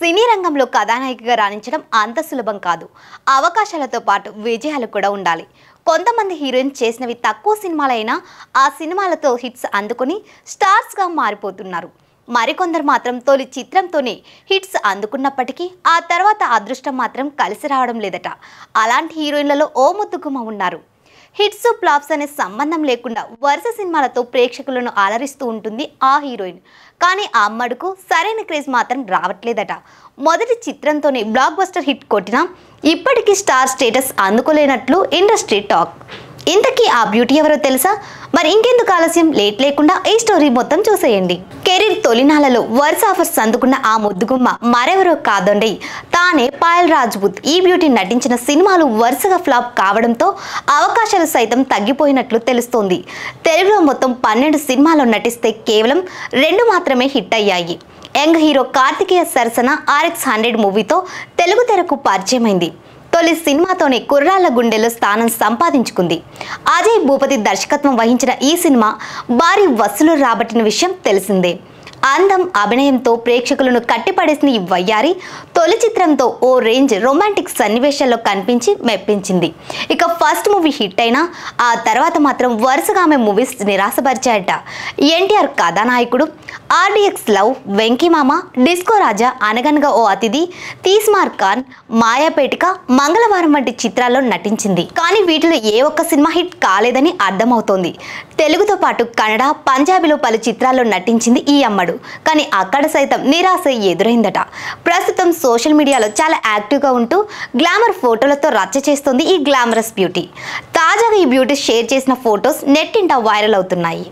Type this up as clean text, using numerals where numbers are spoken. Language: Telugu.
సినీ రంగంలో కథానాయికగా రాణించడం అంత సులభం కాదు. అవకాశాలతో పాటు విజయాలు కూడా ఉండాలి. కొంతమంది హీరోయిన్ చేసినవి తక్కువ సినిమాలైనా ఆ సినిమాలతో హిట్స్ అందుకొని స్టార్స్గా మారిపోతున్నారు. మరికొందరు మాత్రం తొలి చిత్రంతోనే హిట్స్ అందుకున్నప్పటికీ ఆ తర్వాత అదృష్టం మాత్రం కలిసి రావడం లేదట. అలాంటి హీరోయిన్లలో ఓ ముద్దుగుమ్మ ఉన్నారు. హిట్స్ ఫ్లాప్స్ అనే సంబంధం లేకుండా వరుస సినిమాలతో ప్రేక్షకులను అలరిస్తూ ఉంటుంది ఆ హీరోయిన్. కానీ ఆ అమ్మడుకు సరైన క్రేజ్ మాత్రం రావట్లేదట. మొదటి చిత్రంతోనే బ్లాక్ బస్టర్ హిట్ కొట్టినా ఇప్పటికీ స్టార్ స్టేటస్ అందుకోలేనట్లు ఇండస్ట్రీ టాక్. ఇంతకీ ఆ బ్యూటీ ఎవరో తెలుసా? మరి ఇంకెందుకు ఆలస్యం, లేట్ లేకుండా ఈ స్టోరీ మొత్తం చూసేయండి. కెరీర్ తొలినాలలో వరుస ఆఫర్స్ అందుకున్న ఆ ముద్దుగుమ్మ మరెవరో కాదండి, తానే పాయల్ రాజ్పుత్. ఈ బ్యూటీ నటించిన సినిమాలు వరుసగా ఫ్లాప్ కావడంతో అవకాశాలు సైతం తగ్గిపోయినట్లు తెలుస్తోంది. తెలుగులో మొత్తం 12 సినిమాల్లో నటిస్తే కేవలం 2 మాత్రమే హిట్ అయ్యాయి. యంగ్ హీరో కార్తికేయ సరసన RX100 మూవీతో తెలుగు తెరకు పరిచయమైంది. తొలి సినిమాతోనే కుర్రాళ్ళ గుండెల్లో స్థానం సంపాదించుకుంది. అజయ్ భూపతి దర్శకత్వం వహించిన ఈ సినిమా భారీ వసూలు రాబట్టిన విషయం తెలిసిందే. అందం, అభినయంతో ప్రేక్షకులను కట్టిపడేసిన ఈ వయ్యారి తొలి చిత్రంతో ఓ రేంజ్ రొమాంటిక్ సన్నివేశాల్లో కనిపించి మెప్పించింది. ఇక ఫస్ట్ మూవీ హిట్ అయినా ఆ తర్వాత మాత్రం వరుసగా ఆమె మూవీస్ నిరాశపరిచాయట. ఎన్టీఆర్ కథానాయకుడు, RDX లవ్, వెంకీమామ, డిస్కో రాజా, అనగనగా ఓ అతిథి, తీస్మార్ ఖాన్, మాయాపేటిక, మంగళవారం వంటి చిత్రాల్లో నటించింది. కానీ వీటిలో ఏ ఒక్క సినిమా హిట్ కాలేదని అర్థమవుతోంది. తెలుగుతో పాటు కన్నడ, పంజాబీలో పలు చిత్రాల్లో నటించింది ఈ అమ్మడు. కానీ అక్కడ సైతం నిరాశ ఎదురైందట. ప్రస్తుతం సోషల్ మీడియాలో చాలా యాక్టివ్గా ఉంటూ గ్లామర్ ఫోటోలతో రచ్చ చేస్తోంది ఈ గ్లామరస్ బ్యూటీ. తాజాగా ఈ బ్యూటీ షేర్ చేసిన ఫొటోస్ నెట్టింట వైరల్ అవుతున్నాయి.